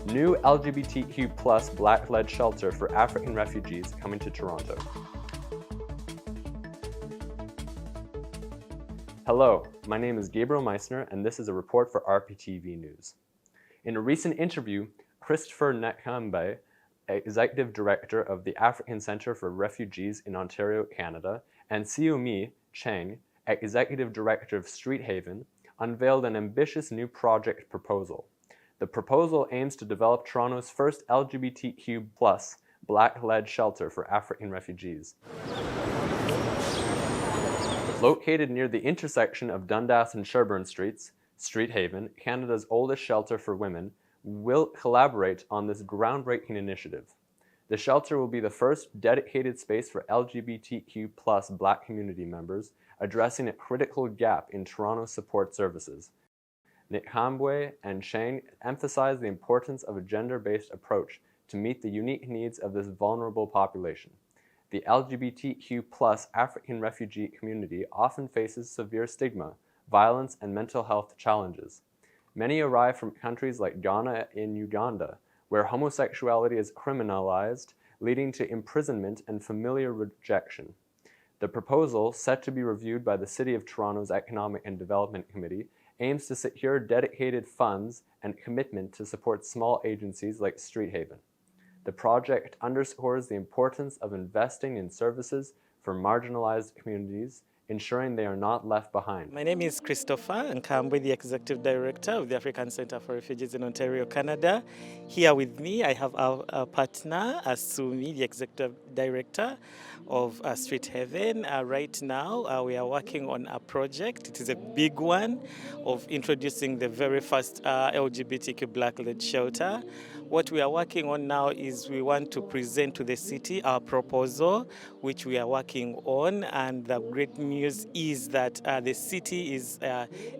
New LGBTQ plus Black-led shelter for African refugees coming to Toronto. Hello, my name is Gabriel Meissner, and this is a report for rptv News. In a recent interview, Christopher Nkambwe, Executive Director of the African Centre for Refugees in Ontario, Canada, and Siu Mee Cheng, Executive Director of Street Haven, unveiled an ambitious new project proposal. The proposal aims to develop Toronto's first LGBTQ plus Black-led shelter for African refugees. Located near the intersection of Dundas and Sherbourne Streets, Street Haven, Canada's oldest shelter for women, will collaborate on this groundbreaking initiative. The shelter will be the first dedicated space for LGBTQ plus Black community members, addressing a critical gap in Toronto's support services. Nkambwe and Cheng emphasize the importance of a gender-based approach to meet the unique needs of this vulnerable population. The LGBTQ plus African refugee community often faces severe stigma, violence, and mental health challenges. Many arrive from countries like Ghana and Uganda, where homosexuality is criminalized, leading to imprisonment and familiar rejection. The proposal, set to be reviewed by the City of Toronto's Economic and Development Committee, aims to secure dedicated funds and commitment to support small agencies like Street Haven. The project underscores the importance of investing in services for marginalized communities, ensuring they are not left behind. My name is Christopher Nkambwe, the Executive Director of the African Centre for Refugees in Ontario, Canada. Here with me, I have our partner, Siu Mee, the Executive Director of Street Haven. Right now, we are working on a project. It is a big one of introducing the very first LGBTQ Black-led shelter. What we are working on now is we want to present to the city our proposal, which we are working on, and the great news is that the city is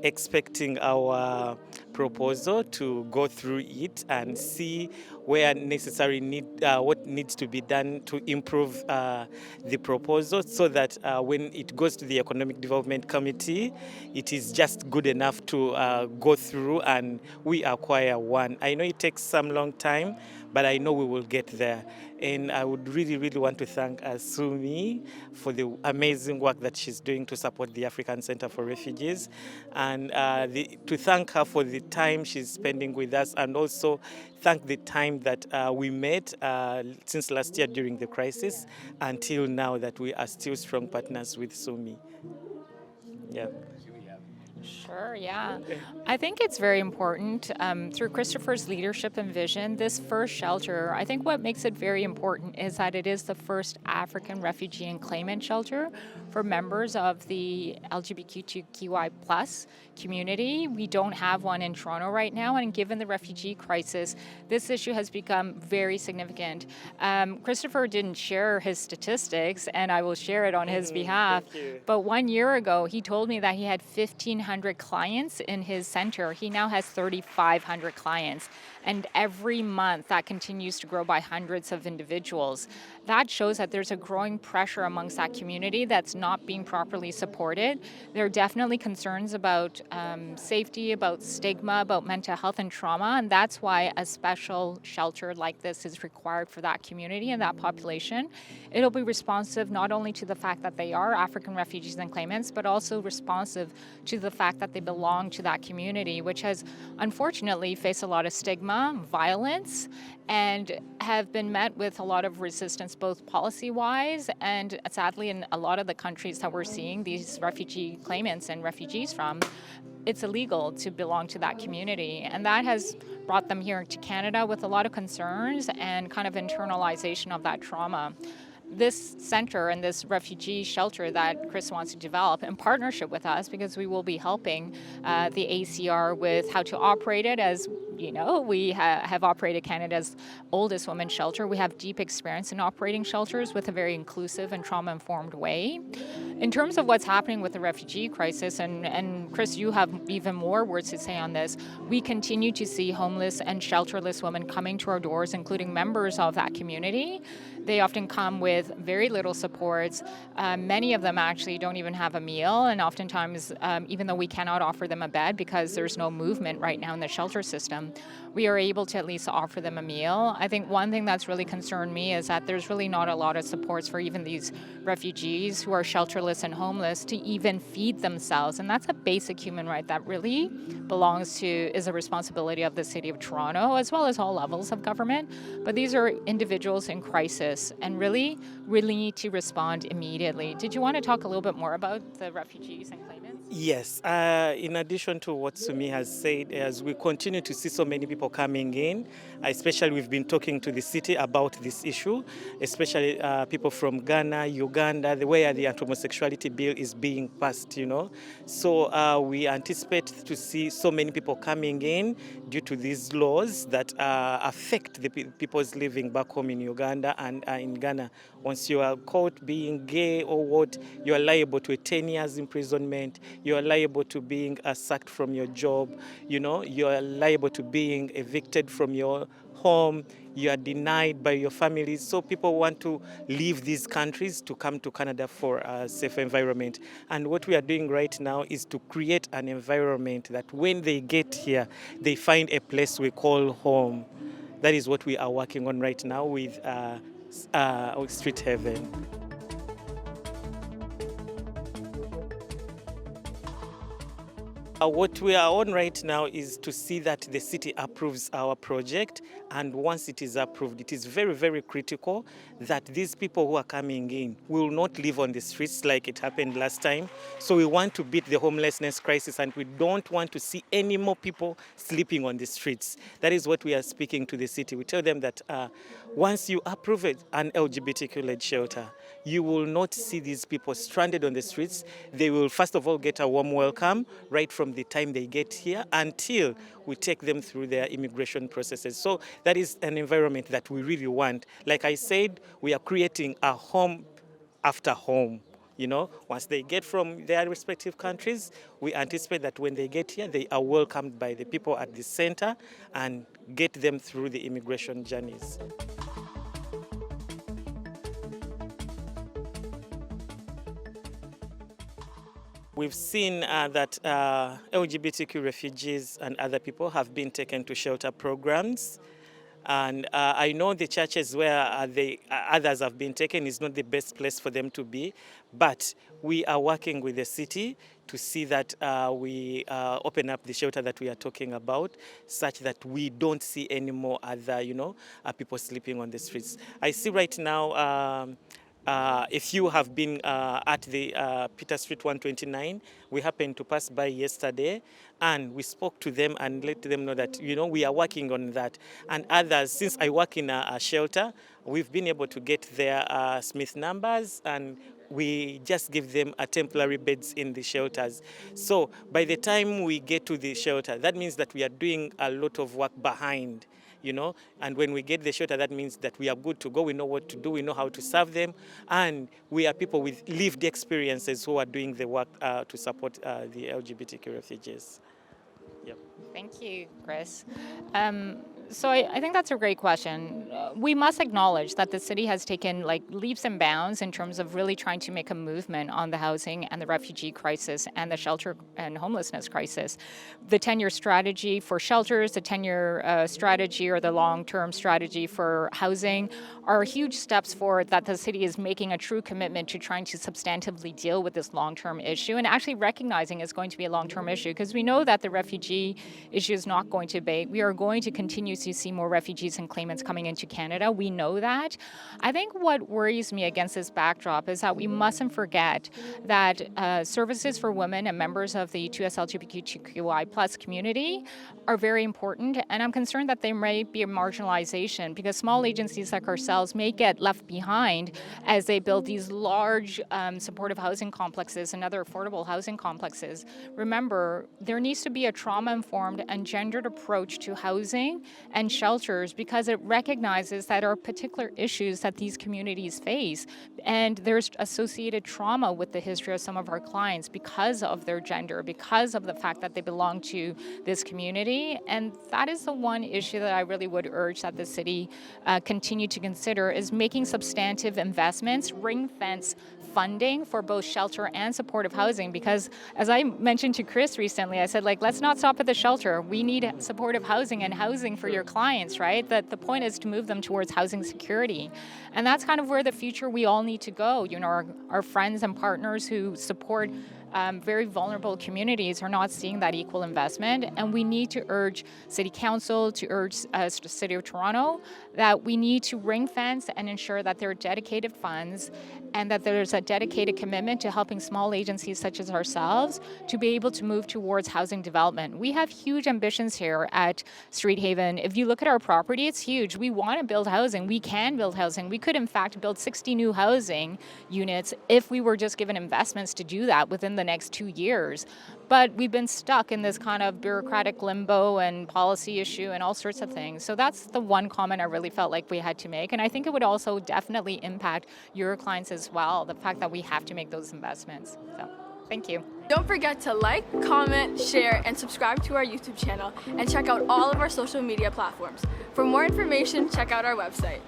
expecting our proposal to go through it and see where necessary what needs to be done to improve the proposal, so that when it goes to the Economic Development Committee, it is just good enough to go through and we acquire one. I know it takes some long time, but I know we will get there. And I would really, really want to thank Siu Mee for the amazing work that she's doing to support the African Centre for Refugees, and to thank her for the time she's spending with us, and also thank the time that we met since last year during the crisis until now, that we are still strong partners with Siu Mee. Yeah. Sure, yeah. I think it's very important through Christopher's leadership and vision, this first shelter, I think what makes it very important is that it is the first African refugee and claimant shelter for members of the LGBTQI plus community. We don't have one in Toronto right now, and given the refugee crisis, this issue has become very significant. Christopher didn't share his statistics, and I will share it on his behalf, but 1 year ago, he told me that he had 1,500 clients in his center. He now has 3,500 clients, and every month that continues to grow by hundreds of individuals. That shows that there's a growing pressure amongst that community that's not being properly supported. There are definitely concerns about safety, about stigma, about mental health and trauma, and that's why a special shelter like this is required for that community and that population. It'll be responsive not only to the fact that they are African refugees and claimants, but also responsive to the fact that they belong to that community, which has unfortunately faced a lot of stigma, violence, and have been met with a lot of resistance, both policy-wise and sadly in a lot of the countries that we're seeing these refugee claimants and refugees from, it's illegal to belong to that community. And that has brought them here to Canada with a lot of concerns and kind of internalization of that trauma. This center and this refugee shelter that Chris wants to develop in partnership with us, because we will be helping the ACR with how to operate it. As you know, we have operated Canada's oldest women's shelter. We have deep experience in operating shelters with a very inclusive and trauma-informed way. In terms of what's happening with the refugee crisis, and Chris, you have even more words to say on this, we continue to see homeless and shelterless women coming to our doors, including members of that community. They often come with very little supports. Many of them actually don't even have a meal, and oftentimes, even though we cannot offer them a bed because there's no movement right now in the shelter system, we are able to at least offer them a meal. I think one thing that's really concerned me is that there's really not a lot of supports for even these refugees who are shelterless and homeless to even feed themselves. And that's a basic human right that really is a responsibility of the City of Toronto, as well as all levels of government. But these are individuals in crisis and really need to respond immediately. Did you want to talk a little bit more about the refugees and claimants? Yes, in addition to what Sumi has said, as we continue to see so many people coming in, especially we've been talking to the city about this issue, especially people from Ghana, Uganda, where the anti-homosexuality bill is being passed, So we anticipate to see so many people coming in due to these laws that affect the people's living back home in Uganda and in Ghana. Once you are caught being gay or what, you are liable to a 10 years imprisonment. You are liable to being sacked from your job. You are liable to being evicted from your home. You are denied by your families. So people want to leave these countries to come to Canada for a safe environment. And what we are doing right now is to create an environment that when they get here, they find a place we call home. That is what we are working on right now with Street Haven. What we are on right now is to see that the city approves our project, and once it is approved, it is very, very critical that these people who are coming in will not live on the streets like it happened last time. So we want to beat the homelessness crisis, and we don't want to see any more people sleeping on the streets. That is what we are speaking to the city. We tell them that once you approve an LGBTQ-led shelter, you will not see these people stranded on the streets. They will first of all get a warm welcome right from the time they get here until we take them through their immigration processes. So that is an environment that we really want. Like I said, we are creating a home after home. Once they get from their respective countries, we anticipate that when they get here, they are welcomed by the people at the center and get them through the immigration journeys. We've seen that LGBTQ refugees and other people have been taken to shelter programs. And I know the churches where others have been taken is not the best place for them to be, but we are working with the city to see that we open up the shelter that we are talking about, such that we don't see any more other, people sleeping on the streets. I see right now, if you have been at the Peter Street 129, we happened to pass by yesterday, and we spoke to them and let them know that, we are working on that. And others, since I work in a shelter, we've been able to get their Smith numbers, and we just give them a temporary beds in the shelters. So by the time we get to the shelter, that means that we are doing a lot of work behind. And when we get the shelter, that means that we are good to go. We know what to do. We know how to serve them. And we are people with lived experiences who are doing the work to support the LGBTQ refugees. Yep. Thank you, Chris. So I think that's a great question. We must acknowledge that the city has taken leaps and bounds in terms of really trying to make a movement on the housing and the refugee crisis and the shelter and homelessness crisis. The 10-year strategy for shelters, the 10-year strategy or the long-term strategy for housing are huge steps forward that the city is making a true commitment to trying to substantively deal with this long-term issue and actually recognizing it's going to be a long-term issue, because we know that the refugee issue is not going to abate. We are going to continue to see more refugees and claimants coming into Canada. We know that. I think what worries me against this backdrop is that we mustn't forget that services for women and members of the 2S LGBTQI+ community are very important, and I'm concerned that there may be a marginalization because small agencies like ourselves may get left behind as they build these large supportive housing complexes and other affordable housing complexes. Remember, there needs to be a trauma-informed and gendered approach to housing and shelters because it recognizes that there are particular issues that these communities face, and there's associated trauma with the history of some of our clients because of their gender, because of the fact that they belong to this community. And that is the one issue that I really would urge that the city continue to consider, is making substantive investments, ring fence funding for both shelter and supportive housing, because as I mentioned to Chris recently, I said, like, let's not stop at the shelter. We need supportive housing and housing for your clients, right? That the point is to move them towards housing security. And that's kind of where the future we all need to go. You know, our friends and partners who support very vulnerable communities are not seeing that equal investment, and we need to urge City Council, to urge City of Toronto, that we need to ring fence and ensure that there are dedicated funds and that there's a dedicated commitment to helping small agencies such as ourselves to be able to move towards housing development. We have huge ambitions here at Street Haven. If you look at our property, it's huge. We want to build housing. We can build housing. We could, in fact, build 60 new housing units if we were just given investments to do that within the next 2 years. But we've been stuck in this kind of bureaucratic limbo and policy issue and all sorts of things. So that's the one comment I really felt like we had to make. And I think it would also definitely impact your clients as well, the fact that we have to make those investments. So thank you. Don't forget to like, comment, share, and subscribe to our YouTube channel, and check out all of our social media platforms. For more information, check out our website.